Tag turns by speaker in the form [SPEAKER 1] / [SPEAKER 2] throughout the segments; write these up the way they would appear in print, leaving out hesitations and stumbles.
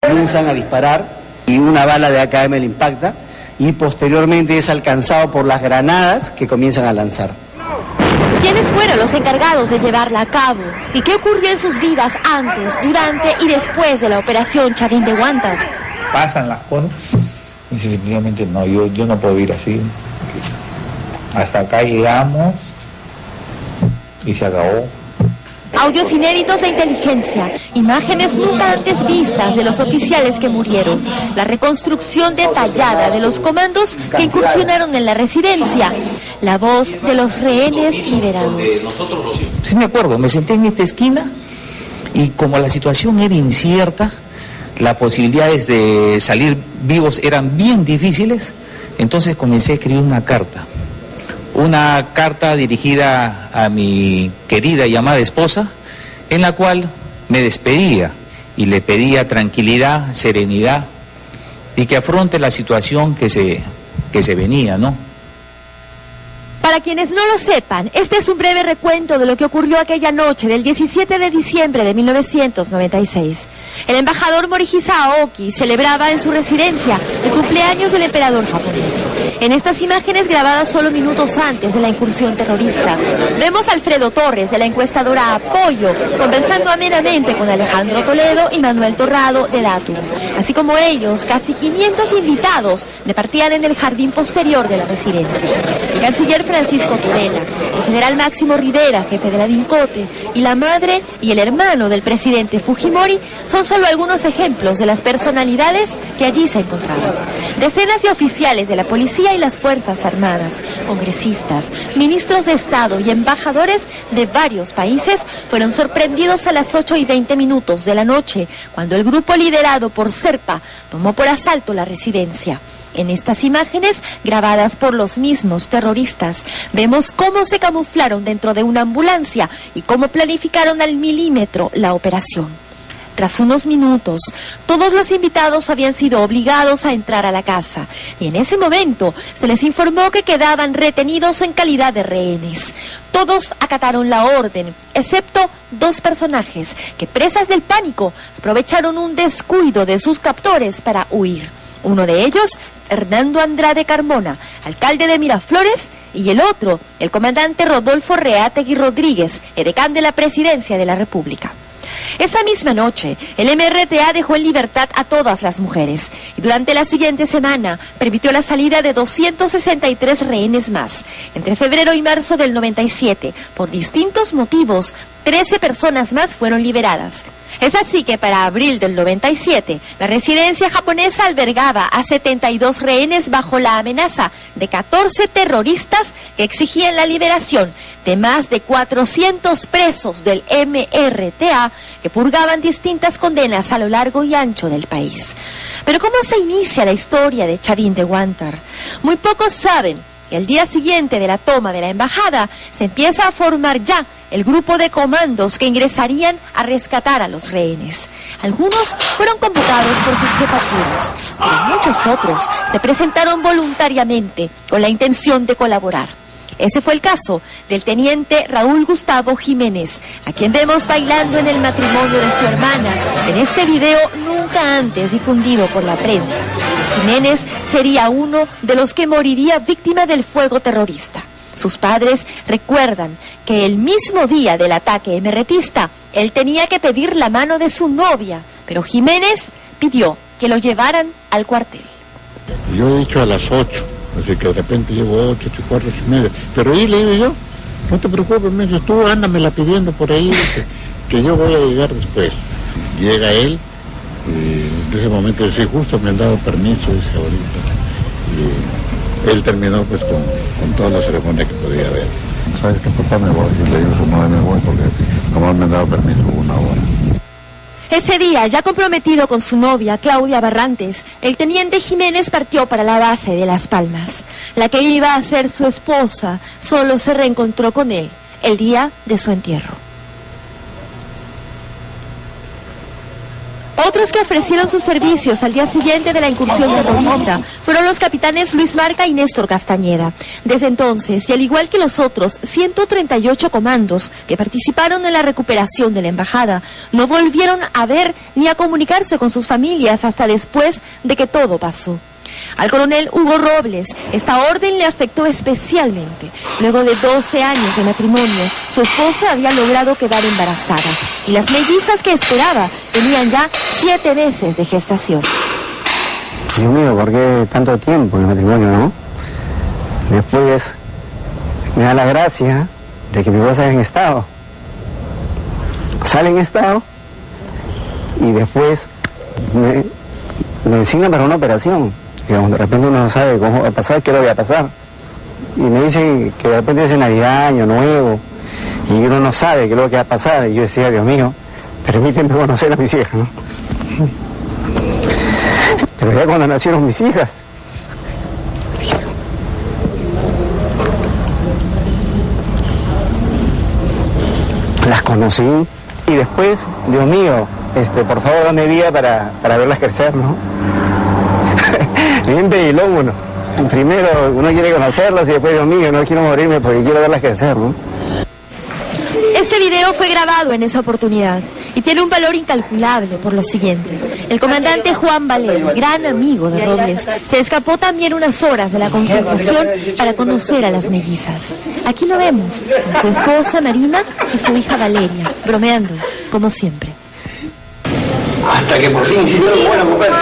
[SPEAKER 1] Comienzan a disparar y una bala de AKM le impacta y posteriormente es alcanzado por las granadas que comienzan a lanzar.
[SPEAKER 2] ¿Quiénes fueron los encargados de llevarla a cabo? ¿Y qué ocurrió en sus vidas antes, durante y después de la operación Chavín de Huántar?
[SPEAKER 3] Pasan las cosas y simplemente no, yo no puedo ir así. Hasta acá llegamos y se acabó.
[SPEAKER 2] Audios inéditos de inteligencia, imágenes nunca antes vistas de los oficiales que murieron, la reconstrucción detallada de los comandos que incursionaron en la residencia, la voz de los rehenes liberados.
[SPEAKER 3] Sí me acuerdo, me senté en esta esquina y como la situación era incierta, las posibilidades de salir vivos eran bien difíciles, entonces comencé a escribir una carta dirigida a mi querida y amada esposa, en la cual me despedía y le pedía tranquilidad, serenidad y que afronte la situación que se venía, ¿no?
[SPEAKER 2] Para quienes no lo sepan, este es un breve recuento de lo que ocurrió aquella noche del 17 de diciembre de 1996. El embajador Morihisa Aoki celebraba en su residencia el cumpleaños del emperador japonés. En estas imágenes grabadas solo minutos antes de la incursión terrorista, vemos a Alfredo Torres de la encuestadora Apoyo conversando amenamente con Alejandro Toledo y Manuel Torrado de Datum. Así como ellos, casi 500 invitados departían en el jardín posterior de la residencia. El canciller Francisco Tudela, el general Máximo Rivera, jefe de la DINCOTE, y la madre y el hermano del presidente Fujimori son solo algunos ejemplos de las personalidades que allí se encontraban. Decenas de oficiales de la policía y las Fuerzas Armadas, congresistas, ministros de Estado y embajadores de varios países fueron sorprendidos a las 8:20 de la noche, cuando el grupo liderado por Serpa tomó por asalto la residencia. En estas imágenes, grabadas por los mismos terroristas, vemos cómo se camuflaron dentro de una ambulancia y cómo planificaron al milímetro la operación. Tras unos minutos, todos los invitados habían sido obligados a entrar a la casa y en ese momento se les informó que quedaban retenidos en calidad de rehenes. Todos acataron la orden, excepto dos personajes que, presas del pánico, aprovecharon un descuido de sus captores para huir. Uno de ellos, Hernando Andrade Carmona, alcalde de Miraflores, y el otro, el comandante Rodolfo Reátegui Rodríguez, edecán de la Presidencia de la República. Esa misma noche, el MRTA dejó en libertad a todas las mujeres y durante la siguiente semana permitió la salida de 263 rehenes más. Entre febrero y marzo del 97, por distintos motivos, 13 personas más fueron liberadas. Es así que para abril del 97, la residencia japonesa albergaba a 72 rehenes bajo la amenaza de 14 terroristas que exigían la liberación de más de 400 presos del MRTA que purgaban distintas condenas a lo largo y ancho del país. Pero ¿cómo se inicia la historia de Chavín de Huántar? Muy pocos saben que el día siguiente de la toma de la embajada se empieza a formar ya el grupo de comandos que ingresarían a rescatar a los rehenes. Algunos fueron convocados por sus jefaturas, pero muchos otros se presentaron voluntariamente con la intención de colaborar. Ese fue el caso del teniente Raúl Gustavo Jiménez, a quien vemos bailando en el matrimonio de su hermana, en este video nunca antes difundido por la prensa. Jiménez sería uno de los que moriría víctima del fuego terrorista. Sus padres recuerdan que el mismo día del ataque MRTista, él tenía que pedir la mano de su novia, pero Jiménez pidió que lo llevaran al cuartel.
[SPEAKER 4] Yo he dicho a las 8, así que de repente llego 8, 8:15, 8:30, pero ahí le digo yo, no te preocupes, me dice, tú ándamela pidiendo por ahí, que yo voy a llegar después. Llega él, y en ese momento dice, justo me han dado permiso, dice ahorita, y él terminó pues con toda la ceremonia que podía haber. ¿Sabes qué, papá? Me voy, y le digo, no me voy porque como me han dado permiso 1 hora.
[SPEAKER 2] Ese día, ya comprometido con su novia, Claudia Barrantes, el teniente Jiménez partió para la base de Las Palmas. La que iba a ser su esposa solo se reencontró con él el día de su entierro. Otro Otros que ofrecieron sus servicios al día siguiente de la incursión terrorista fueron los capitanes Luis Marca y Néstor Castañeda. Desde entonces, y al igual que los otros 138 comandos que participaron en la recuperación de la embajada, no volvieron a ver ni a comunicarse con sus familias hasta después de que todo pasó. Al coronel Hugo Robles, esta orden le afectó especialmente. Luego de 12 años de matrimonio, su esposa había logrado quedar embarazada y las mellizas que esperaba tenían ya 7 meses de gestación.
[SPEAKER 1] Dios mío, ¿por qué tanto tiempo en el matrimonio, no? Después me da la gracia de que mi esposa en estado. Sale en estado y después me designan para una operación. Digamos, de repente uno no sabe cómo va a pasar, qué es lo que va a pasar. Y me dicen que de repente es Navidad, Año Nuevo, y uno no sabe qué es lo que va a pasar. Y yo decía, Dios mío, permíteme conocer a mis hijas, ¿no? Pero ya cuando nacieron mis hijas, las conocí y después, Dios mío, por favor dame vida para verlas crecer, ¿no? Bien pedilón uno. Primero uno quiere conocerlas y después, Dios mío, no quiero morirme porque quiero verlas crecer, ¿no?
[SPEAKER 2] Este video fue grabado en esa oportunidad y tiene un valor incalculable por lo siguiente. El comandante Juan Valer, gran amigo de Robles, se escapó también unas horas de la concentración para conocer a las mellizas. Aquí lo vemos, con su esposa Marina y su hija Valeria, bromeando, como siempre.
[SPEAKER 1] Hasta que por fin hiciste algo bueno, compadre.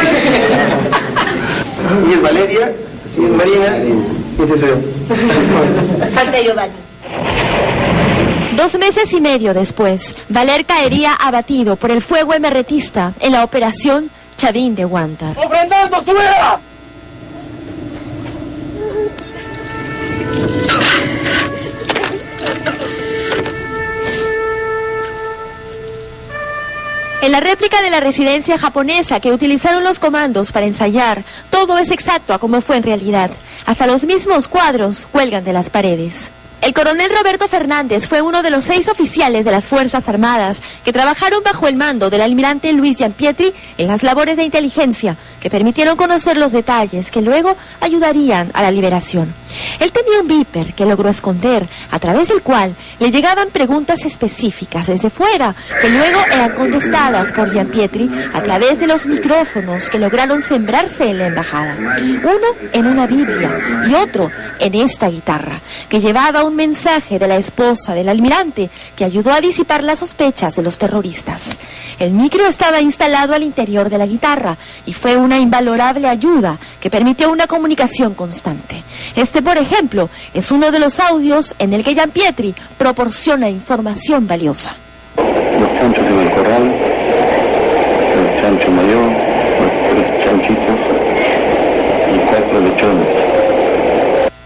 [SPEAKER 1] Y es Valeria, y es Marina, y este soy yo.
[SPEAKER 2] Falta Giovanni. 2 meses y medio después, Valer caería abatido por el fuego emerretista en la operación Chavín de Huántar.
[SPEAKER 5] ¡Ofrendando su vida!
[SPEAKER 2] En la réplica de la residencia japonesa que utilizaron los comandos para ensayar, todo es exacto a como fue en realidad. Hasta los mismos cuadros cuelgan de las paredes. El coronel Roberto Fernández fue uno de los 6 oficiales de las Fuerzas Armadas que trabajaron bajo el mando del almirante Luis Gianpietri en las labores de inteligencia que permitieron conocer los detalles que luego ayudarían a la liberación. Él tenía un viper que logró esconder, a través del cual le llegaban preguntas específicas desde fuera, que luego eran contestadas por Gianpietri a través de los micrófonos que lograron sembrarse en la embajada. Uno en una Biblia y otro en esta guitarra, que llevaba un mensaje de la esposa del almirante que ayudó a disipar las sospechas de los terroristas. El micro estaba instalado al interior de la guitarra y fue una invalorable ayuda que permitió una comunicación constante. Este, por ejemplo, es uno de los audios en el que Gianpietri proporciona información valiosa.
[SPEAKER 6] Los chanchos en el corral, el chancho mayor, los 3 chanchitos y 4 lechones.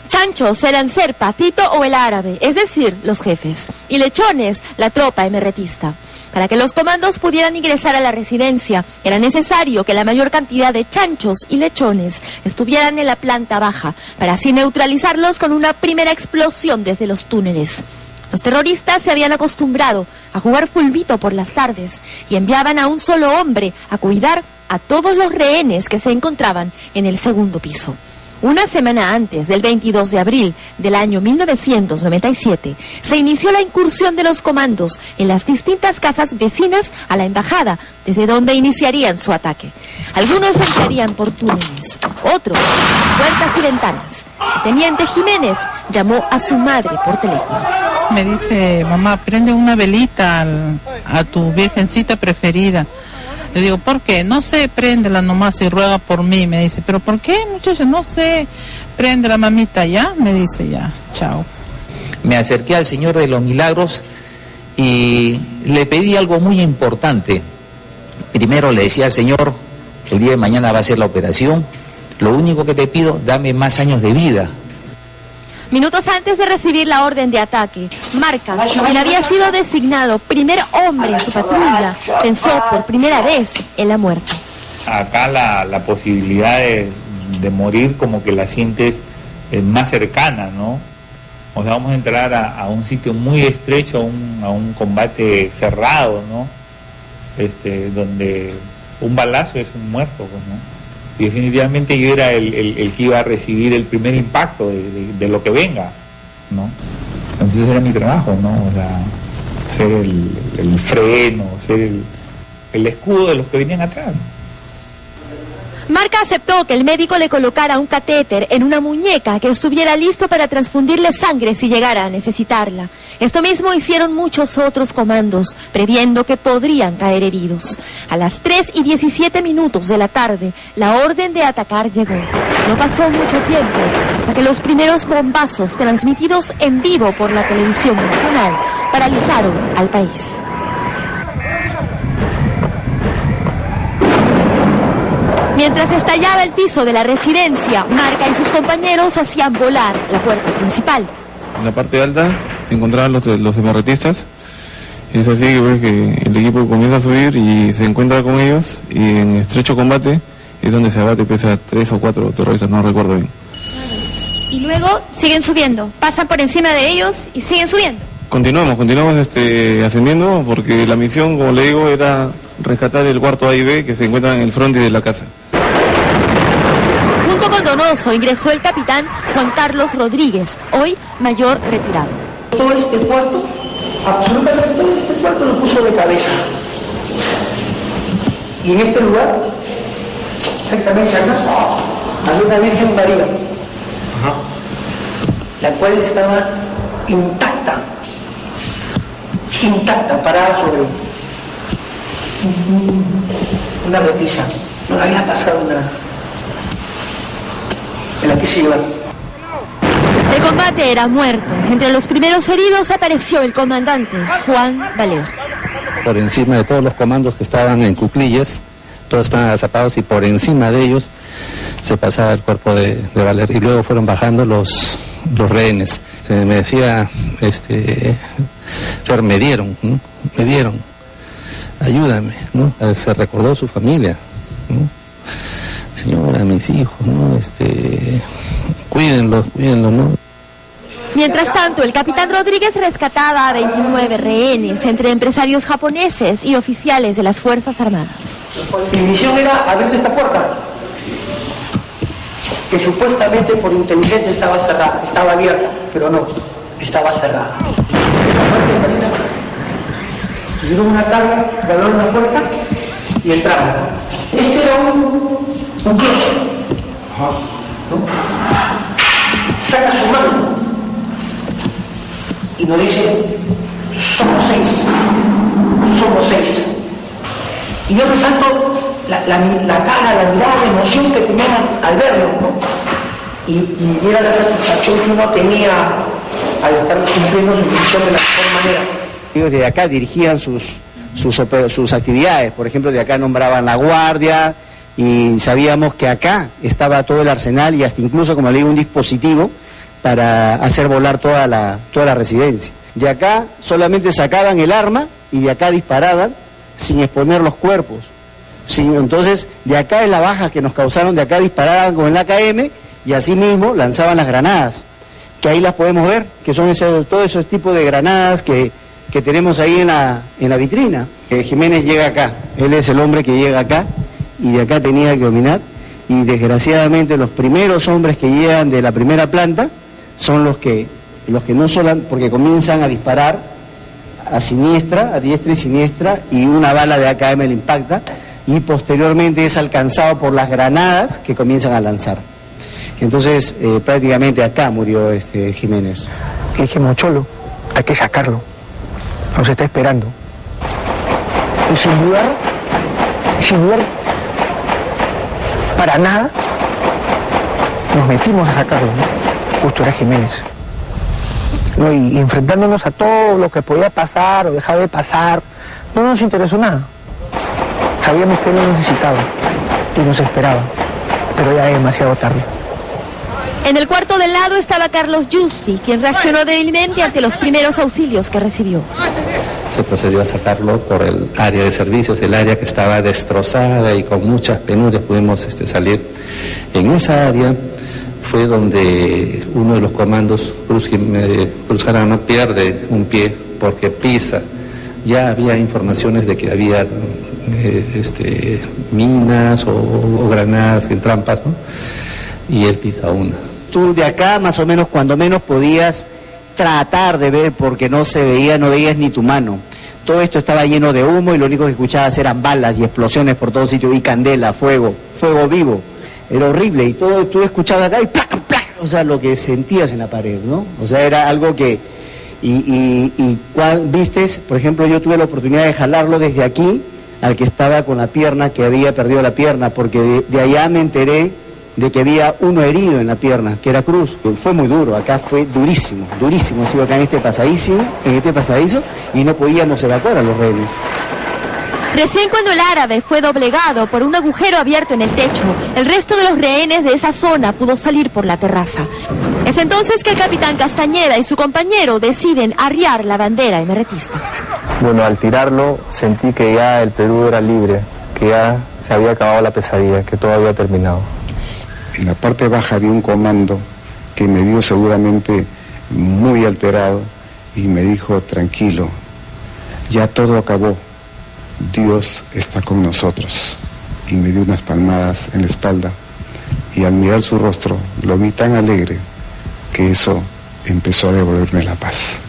[SPEAKER 2] Chanchos eran Serpa, Tito o el árabe, es decir, los jefes, y lechones, la tropa emerretista. Para que los comandos pudieran ingresar a la residencia, era necesario que la mayor cantidad de chanchos y lechones estuvieran en la planta baja, para así neutralizarlos con una primera explosión desde los túneles. Los terroristas se habían acostumbrado a jugar fulbito por las tardes y enviaban a un solo hombre a cuidar a todos los rehenes que se encontraban en el segundo piso. Una semana antes del 22 de abril del año 1997, se inició la incursión de los comandos en las distintas casas vecinas a la embajada, desde donde iniciarían su ataque. Algunos entrarían por túneles, otros por puertas y ventanas. El teniente Jiménez llamó a su madre por teléfono.
[SPEAKER 7] Me dice, mamá, prende una velita a tu virgencita preferida. Le digo, ¿por qué? No sé, préndela nomás y ruega por mí. Me dice, ¿pero por qué, muchacha? No sé, préndela, mamita, ya. Me dice, ya, chao.
[SPEAKER 3] Me acerqué al Señor de los Milagros y le pedí algo muy importante. Primero le decía, Señor, el día de mañana va a ser la operación. Lo único que te pido, dame más años de vida.
[SPEAKER 2] Minutos antes de recibir la orden de ataque, Marca, quien había sido designado primer hombre en su patrulla, pensó por primera vez en la muerte.
[SPEAKER 8] Acá la posibilidad de morir como que la sientes más cercana, ¿no? O sea, vamos a entrar a un sitio muy estrecho, a un combate cerrado, ¿no? Donde un balazo es un muerto, pues, ¿no? Y definitivamente yo era el que iba a recibir el primer impacto de lo que venga, ¿no? Entonces era mi trabajo, ¿no? O sea, ser el freno, ser el escudo de los que venían atrás.
[SPEAKER 2] Marca aceptó que el médico le colocara un catéter en una muñeca que estuviera listo para transfundirle sangre si llegara a necesitarla. Esto mismo hicieron muchos otros comandos, previendo que podrían caer heridos. A las 3:17 de la tarde, la orden de atacar llegó. No pasó mucho tiempo hasta que los primeros bombazos transmitidos en vivo por la televisión nacional paralizaron al país. Mientras estallaba el piso de la residencia, Marca y sus compañeros hacían volar la puerta principal.
[SPEAKER 5] En la parte alta se encontraban los emerretistas. Es así que ves que el equipo comienza a subir y se encuentra con ellos, y en estrecho combate es donde se abate, pese a 3 o 4 terroristas, no recuerdo bien.
[SPEAKER 9] Y luego siguen subiendo, pasan por encima de ellos y siguen subiendo.
[SPEAKER 5] Continuamos ascendiendo, porque la misión, como le digo, era rescatar el cuarto A y B que se encuentran en el frontis de la casa.
[SPEAKER 2] Junto con Donoso ingresó el capitán Juan Carlos Rodríguez, hoy mayor retirado.
[SPEAKER 10] Todo este cuarto, absolutamente todo este cuarto lo puso de cabeza. Y en este lugar, exactamente acá, había una Virgen María, la cual estaba intacta, parada sobre una repisa. No le había pasado nada. En la que se lleva.
[SPEAKER 2] El combate era muerte. Entre los primeros heridos apareció el comandante Juan Valer.
[SPEAKER 11] Por encima de todos los comandos que estaban en cuclillas, todos estaban agazapados, y por encima de ellos se pasaba el cuerpo de Valer, y luego fueron bajando los rehenes. Se me decía, me dieron, ayúdame, ¿no? Se recordó su familia, ¿no? Señora, mis hijos, ¿no? Cuídenlos, ¿no?
[SPEAKER 2] Mientras tanto, el capitán Rodríguez rescataba a 29 rehenes entre empresarios japoneses y oficiales de las Fuerzas Armadas.
[SPEAKER 10] Mi misión era abrir esta puerta, que supuestamente por inteligencia estaba cerrada, estaba abierta, pero no, estaba cerrada. Hicieron una carga, ganaron una puerta y entraron. Este era un closet, ¿no? Saca su mano y nos dice, somos 6. Y yo resalto la cara, la mirada, la emoción que tenían al verlo, ¿no? Y era la satisfacción que uno tenía al estar cumpliendo su misión de la mejor manera.
[SPEAKER 1] Ellos de acá dirigían sus actividades, por ejemplo, de acá nombraban la guardia, y sabíamos que acá estaba todo el arsenal y hasta incluso, como le digo, un dispositivo para hacer volar toda la residencia. De acá solamente sacaban el arma y de acá disparaban sin exponer los cuerpos. Entonces, de acá es la baja que nos causaron, de acá disparaban con el AKM y así mismo lanzaban las granadas, que ahí las podemos ver, que son todo ese tipo de granadas que tenemos ahí en la vitrina. Jiménez llega acá, él es el hombre que llega acá, y de acá tenía que dominar, y desgraciadamente los primeros hombres que llegan de la primera planta son los que no solo, porque comienzan a disparar a diestra y siniestra, y una bala de AKM le impacta, y posteriormente es alcanzado por las granadas que comienzan a lanzar. Entonces, prácticamente acá murió Jiménez.
[SPEAKER 10] Le dije, Mocholo, hay que sacarlo, nos está esperando. Y sin dudar para nada, nos metimos a sacarlo, ¿no? Justo era Jiménez, ¿no? Y enfrentándonos a todo lo que podía pasar o dejar de pasar, no nos interesó nada. Sabíamos que él lo necesitaba y nos esperaba, pero ya es demasiado tarde.
[SPEAKER 2] En el cuarto del lado estaba Carlos Justi, quien reaccionó débilmente ante los primeros auxilios que recibió.
[SPEAKER 11] Se procedió a sacarlo por el área de servicios, el área que estaba destrozada y con muchas penurias pudimos salir. En esa área fue donde uno de los comandos, Cruz Jarano, pierde un pie porque pisa. Ya había informaciones de que había minas o granadas en trampas, ¿no? Y él pisa una.
[SPEAKER 1] Tú de acá más o menos cuando menos podías tratar de ver porque no se veía, no veías ni tu mano. Todo esto estaba lleno de humo y lo único que escuchabas eran balas y explosiones por todos sitios y candela, fuego vivo. Era horrible y todo tú escuchabas acá y ¡plac, plac! O sea, lo que sentías en la pared, ¿no? O sea, era algo que... vistes, por ejemplo, yo tuve la oportunidad de jalarlo desde aquí al que estaba con la pierna, que había perdido la pierna, porque de allá me enteré de que había uno herido en la pierna, que era Cruz. Fue muy duro, acá fue durísimo, sigo acá en este pasadizo, y no podíamos evacuar a los rehenes.
[SPEAKER 2] Recién cuando el árabe fue doblegado por un agujero abierto en el techo, el resto de los rehenes de esa zona pudo salir por la terraza. Es entonces que el capitán Castañeda y su compañero deciden arriar la bandera emerretista.
[SPEAKER 12] Bueno, al tirarlo sentí que ya el Perú era libre, que ya se había acabado la pesadilla, que todo había terminado.
[SPEAKER 13] En la parte baja había un comando que me vio seguramente muy alterado y me dijo, tranquilo, ya todo acabó, Dios está con nosotros. Y me dio unas palmadas en la espalda y al mirar su rostro lo vi tan alegre que eso empezó a devolverme la paz.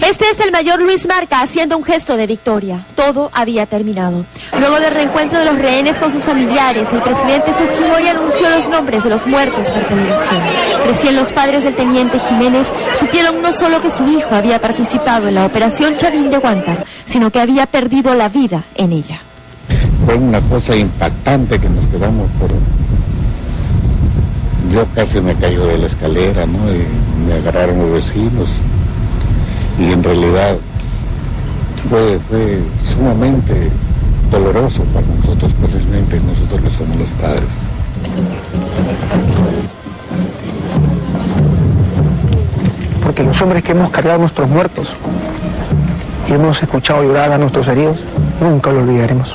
[SPEAKER 2] Este es el mayor Luis Marca haciendo un gesto de victoria. Todo había terminado. Luego del reencuentro de los rehenes con sus familiares, el presidente Fujimori anunció los nombres de los muertos por televisión. Recién los padres del teniente Jiménez supieron no solo que su hijo había participado en la operación Chavín de Huántar, sino que había perdido la vida en ella.
[SPEAKER 4] Fue una cosa impactante que nos quedamos por... Yo casi me caigo de la escalera, ¿no? Y me agarraron los vecinos. Y en realidad fue sumamente doloroso para nosotros, precisamente nosotros que somos los padres.
[SPEAKER 10] Porque los hombres que hemos cargado a nuestros muertos y hemos escuchado llorar a nuestros heridos, nunca lo olvidaremos.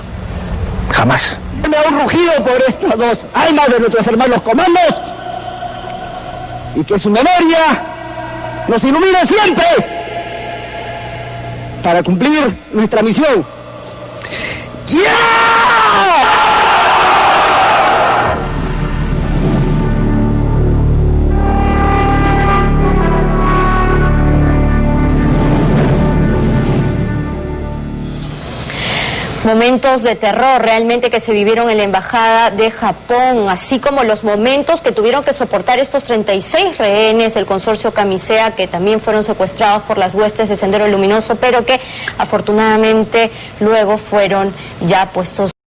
[SPEAKER 10] Jamás.
[SPEAKER 14] Me ha rugido por estas dos almas de nuestros hermanos comandos y que su memoria nos ilumine siempre para cumplir nuestra misión.
[SPEAKER 15] Momentos de terror realmente que se vivieron en la Embajada de Japón, así como los momentos que tuvieron que soportar estos 36 rehenes del consorcio Camisea, que también fueron secuestrados por las huestes de Sendero Luminoso, pero que afortunadamente luego fueron ya puestos